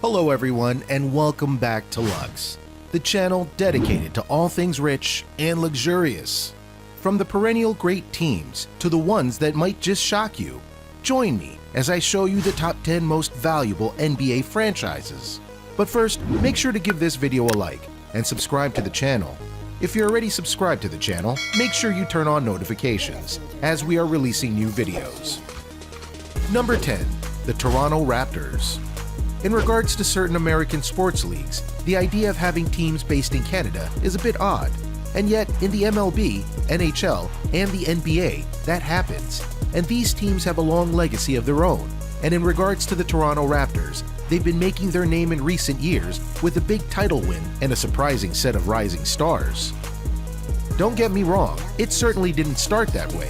Hello everyone and welcome back to Lux, the channel dedicated to all things rich and luxurious. From the perennial great teams to the ones that might just shock you, join me as I show you the top 10 most valuable NBA franchises. But first, make sure to give this video a like and subscribe to the channel. If you're already subscribed to the channel, make sure you turn on notifications as we are releasing new videos. Number 10. The Toronto Raptors. In regards to certain American sports leagues, the idea of having teams based in Canada is a bit odd, and yet in the MLB, NHL, and the NBA, that happens, and these teams have a long legacy of their own. And in regards to the Toronto Raptors, they've been making their name in recent years with a big title win and a surprising set of rising stars. Don't get me wrong, it certainly didn't start that way.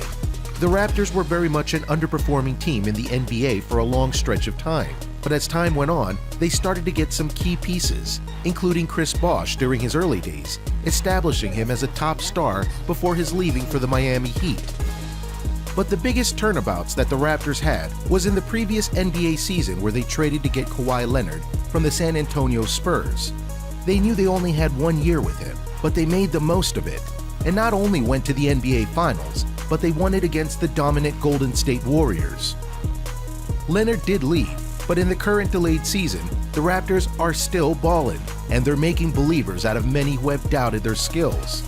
The Raptors were very much an underperforming team in the NBA for a long stretch of time. But as time went on, they started to get some key pieces, including Chris Bosh during his early days, establishing him as a top star before his leaving for the Miami Heat. But the biggest turnabouts that the Raptors had was in the previous NBA season where they traded to get Kawhi Leonard from the San Antonio Spurs. They knew they only had 1 year with him, but they made the most of it, and not only went to the NBA Finals, but they won it against the dominant Golden State Warriors. Leonard did leave, but in the current delayed season, the Raptors are still ballin', and they're making believers out of many who have doubted their skills.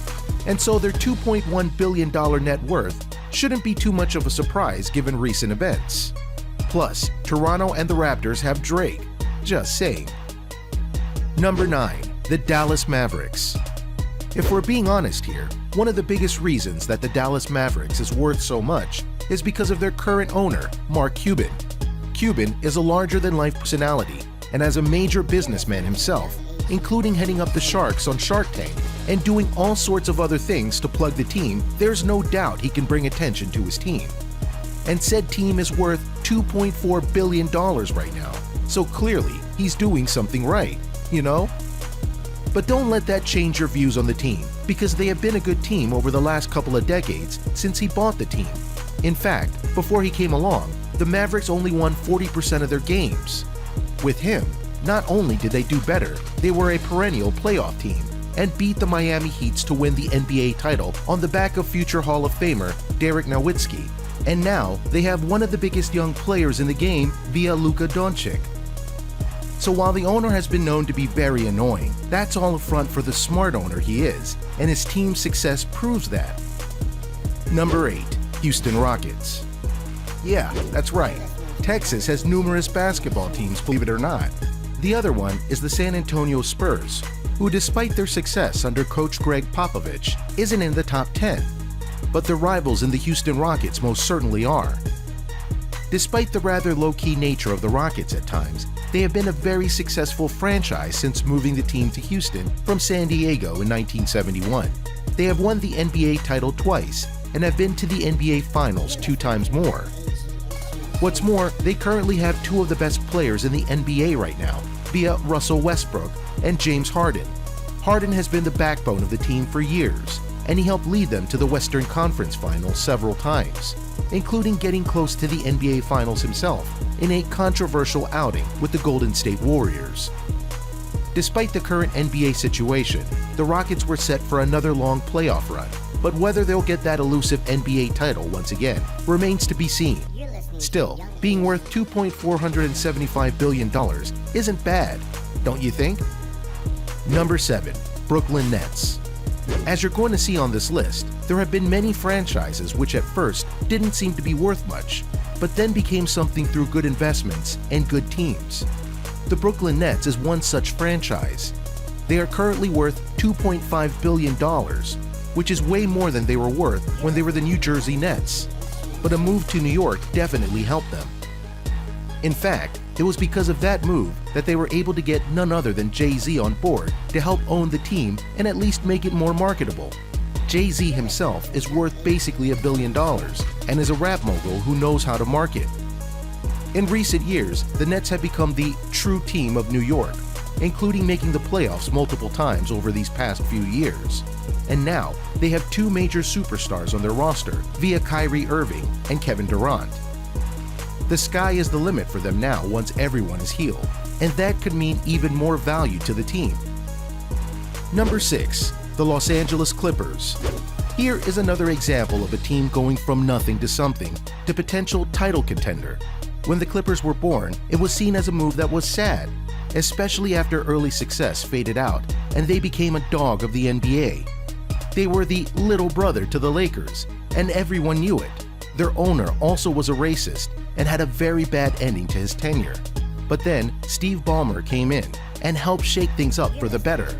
And so their $2.1 billion net worth shouldn't be too much of a surprise given recent events. Plus, Toronto and the Raptors have Drake. Just saying. Number 9. The Dallas Mavericks. If we're being honest here, one of the biggest reasons that the Dallas Mavericks is worth so much is because of their current owner, Mark Cuban. Cuban is a larger-than-life personality and as a major businessman himself, including heading up the Sharks on Shark Tank and doing all sorts of other things to plug the team, there's no doubt he can bring attention to his team. And said team is worth $2.4 billion right now, so clearly he's doing something right, you know? But don't let that change your views on the team, because they have been a good team over the last couple of decades since he bought the team. In fact, before he came along, the Mavericks only won 40% of their games. With him, not only did they do better, they were a perennial playoff team and beat the Miami Heat to win the NBA title on the back of future Hall of Famer Dirk Nowitzki. And now they have one of the biggest young players in the game via Luka Doncic. So while the owner has been known to be very annoying, that's all a front for the smart owner he is, and his team's success proves that. Number 8. Houston Rockets. Yeah, that's right. Texas has numerous basketball teams, believe it or not. The other one is the San Antonio Spurs, who despite their success under coach Greg Popovich, isn't in the top 10. But the rivals in the Houston Rockets most certainly are. Despite the rather low-key nature of the Rockets at times, they have been a very successful franchise since moving the team to Houston from San Diego in 1971. They have won the NBA title twice and have been to the NBA Finals 2 times more. What's more, they currently have 2 of the best players in the NBA right now, via Russell Westbrook and James Harden. Harden has been the backbone of the team for years, and he helped lead them to the Western Conference Finals several times, including getting close to the NBA Finals himself in a controversial outing with the Golden State Warriors. Despite the current NBA situation, the Rockets were set for another long playoff run, but whether they'll get that elusive NBA title once again remains to be seen. Still, being worth $2.475 billion isn't bad, don't you think? Number 7. Brooklyn Nets. As you're going to see on this list, there have been many franchises which at first didn't seem to be worth much, but then became something through good investments and good teams. The Brooklyn Nets is one such franchise. They are currently worth $2.5 billion, which is way more than they were worth when they were the New Jersey Nets. But a move to New York definitely helped them. In fact, it was because of that move that they were able to get none other than Jay-Z on board to help own the team and at least make it more marketable. Jay-Z himself is worth basically $1 billion and is a rap mogul who knows how to market. In recent years, the Nets have become the true team of New York, including making the playoffs multiple times over these past few years. And now, they have 2 major superstars on their roster via Kyrie Irving and Kevin Durant. The sky is the limit for them now once everyone is healed, and that could mean even more value to the team. Number 6. The Los Angeles Clippers. Here is another example of a team going from nothing to something to potential title contender. When the Clippers were born, it was seen as a move that was sad, especially after early success faded out and they became a dog of the NBA. They were the little brother to the Lakers, and everyone knew it. Their owner also was a racist and had a very bad ending to his tenure. But then Steve Ballmer came in and helped shake things up for the better.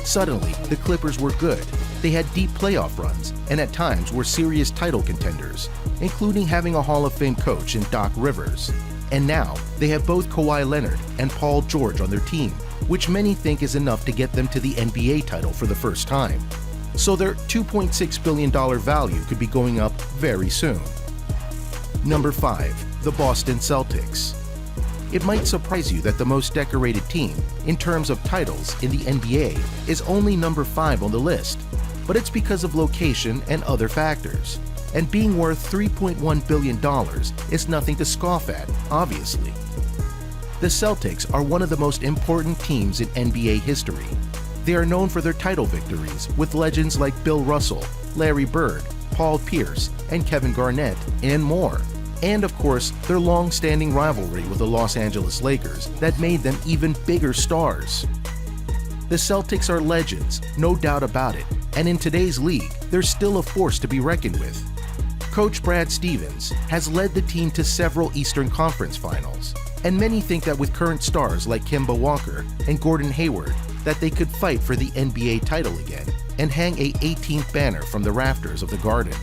Suddenly, the Clippers were good. They had deep playoff runs and at times were serious title contenders, including having a Hall of Fame coach in Doc Rivers. And now, they have both Kawhi Leonard and Paul George on their team, which many think is enough to get them to the NBA title for the first time. So their $2.6 billion value could be going up very soon. Number 5. The Boston Celtics. It might surprise you that the most decorated team, in terms of titles in the NBA, is only number 5 on the list, but it's because of location and other factors. And being worth $3.1 billion is nothing to scoff at, obviously. The Celtics are one of the most important teams in NBA history. They are known for their title victories with legends like Bill Russell, Larry Bird, Paul Pierce, and Kevin Garnett, and more. And of course, their long-standing rivalry with the Los Angeles Lakers that made them even bigger stars. The Celtics are legends, no doubt about it, and in today's league, they're still a force to be reckoned with. Coach Brad Stevens has led the team to several Eastern Conference Finals, and many think that with current stars like Kemba Walker and Gordon Hayward, that they could fight for the NBA title again and hang a 18th banner from the rafters of the Garden.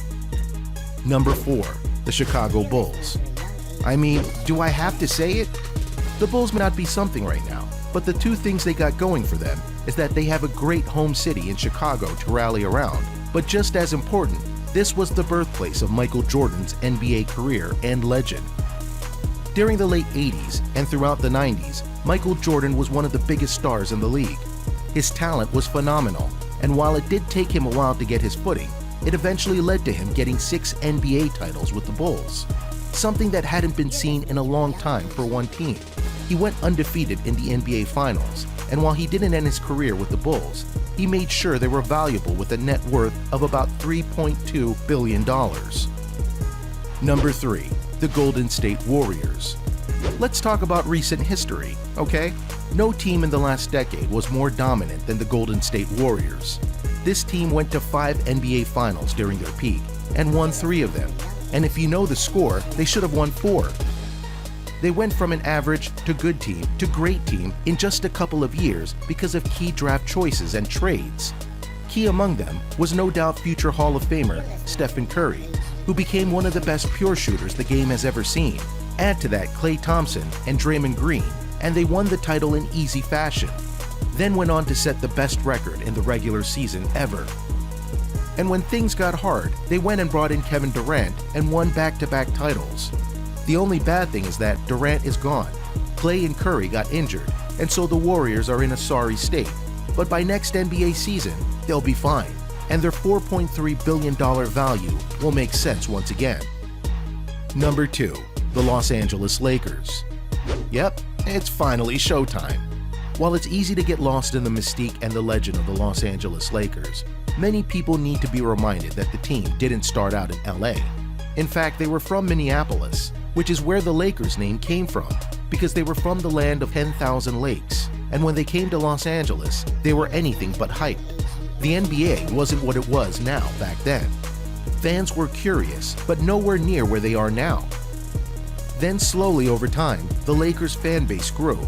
Number 4. The Chicago Bulls. I mean, do I have to say it? The Bulls may not be something right now, but the two things they got going for them is that they have a great home city in Chicago to rally around, but just as important, this was the birthplace of Michael Jordan's NBA career and legend. During the late 80s and throughout the 90s, Michael Jordan was one of the biggest stars in the league. His talent was phenomenal, and while it did take him a while to get his footing, it eventually led to him getting 6 NBA titles with the Bulls, something that hadn't been seen in a long time for one team. He went undefeated in the NBA Finals, and while he didn't end his career with the Bulls, he made sure they were valuable with a net worth of about $3.2 billion. Number 3. The Golden State Warriors. Let's talk about recent history, okay? No team in the last decade was more dominant than the Golden State Warriors. This team went to 5 NBA Finals during their peak and won 3 of them. And if you know the score, they should have won 4. They went from an average to good team to great team in just a couple of years because of key draft choices and trades. Key among them was no doubt future Hall of Famer Stephen Curry, who became one of the best pure shooters the game has ever seen. Add to that Klay Thompson and Draymond Green, and they won the title in easy fashion. Then went on to set the best record in the regular season ever. And when things got hard, they went and brought in Kevin Durant and won back-to-back titles. The only bad thing is that Durant is gone. Klay and Curry got injured, and so the Warriors are in a sorry state. But by next NBA season, they'll be fine, and their $4.3 billion value will make sense once again. Number 2. The Los Angeles Lakers. Yep, it's finally showtime. While it's easy to get lost in the mystique and the legend of the Los Angeles Lakers, many people need to be reminded that the team didn't start out in LA. In fact, they were from Minneapolis, which is where the Lakers name came from, because they were from the land of 10,000 lakes, and when they came to Los Angeles, they were anything but hyped. The NBA wasn't what it was now back then. Fans were curious, but nowhere near where they are now. Then slowly over time, the Lakers fan base grew,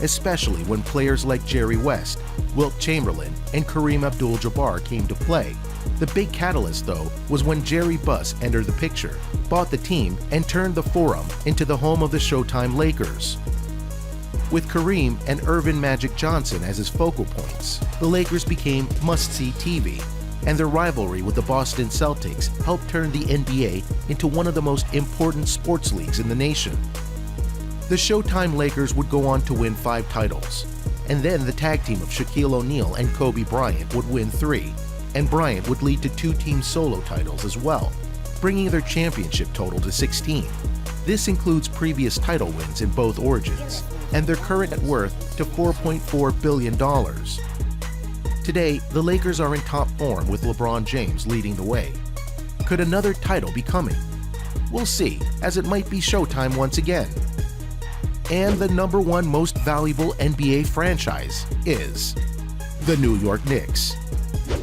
especially when players like Jerry West, Wilt Chamberlain, and Kareem Abdul-Jabbar came to play. The big catalyst, though, was when Jerry Buss entered the picture, bought the team, and turned the Forum into the home of the Showtime Lakers. With Kareem and Irving Magic Johnson as his focal points, the Lakers became must-see TV, and their rivalry with the Boston Celtics helped turn the NBA into one of the most important sports leagues in the nation. The Showtime Lakers would go on to win 5 titles, and then the tag team of Shaquille O'Neal and Kobe Bryant would win 3, and Bryant would lead to 2 team solo titles as well, bringing their championship total to 16. This includes previous title wins in both origins, and their current net worth to $4.4 billion. Today, the Lakers are in top form with LeBron James leading the way. Could another title be coming? We'll see, as it might be showtime once again. And the #1 most valuable NBA franchise is the New York Knicks.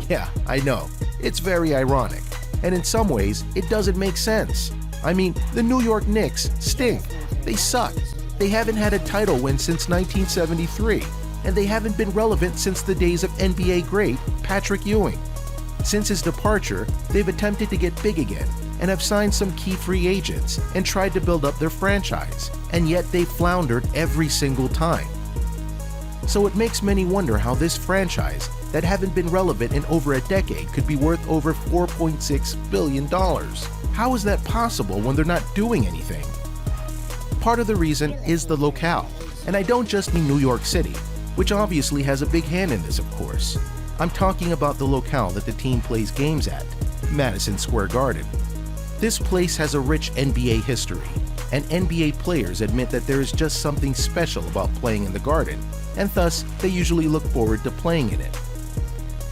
Yeah, I know, it's very ironic, and in some ways, it doesn't make sense. I mean, the New York Knicks stink. They suck. They haven't had a title win since 1973, and they haven't been relevant since the days of NBA great Patrick Ewing. Since his departure, they've attempted to get big again and have signed some key free agents and tried to build up their franchise, and yet they've floundered every single time. So it makes many wonder how this franchise that haven't been relevant in over a decade could be worth over $4.6 billion. How is that possible when they're not doing anything? Part of the reason is the locale, and I don't just mean New York City, which obviously has a big hand in this, of course. I'm talking about the locale that the team plays games at, Madison Square Garden. This place has a rich NBA history, and NBA players admit that there is just something special about playing in the Garden, and thus they usually look forward to playing in it.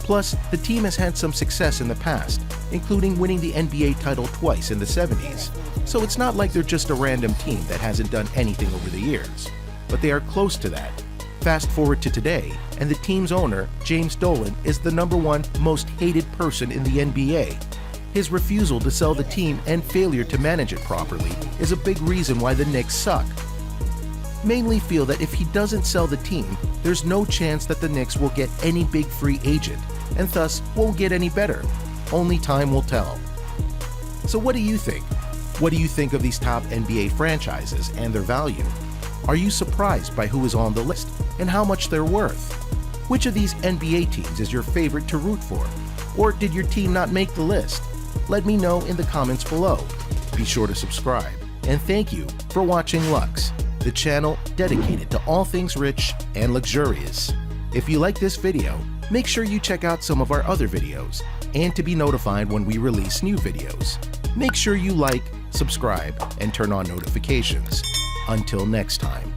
Plus, the team has had some success in the past, including winning the NBA title twice in the 70s, so it's not like they're just a random team that hasn't done anything over the years, but they are close to that. Fast forward to today, and the team's owner, James Dolan, is the #1 most hated person in the NBA. His refusal to sell the team and failure to manage it properly is a big reason why the Knicks suck. Mainly feel that if he doesn't sell the team, there's no chance that the Knicks will get any big free agent, and thus won't get any better. Only time will tell. So what do you think? What do you think of these top NBA franchises and their value? Are you surprised by who is on the list and how much they're worth? Which of these NBA teams is your favorite to root for? Or did your team not make the list? Let me know in the comments below. Be sure to subscribe, and thank you for watching Lux, the channel dedicated to all things rich and luxurious. If you like this video, make sure you check out some of our other videos, and to be notified when we release new videos, make sure you like, subscribe, and turn on notifications. Until next time.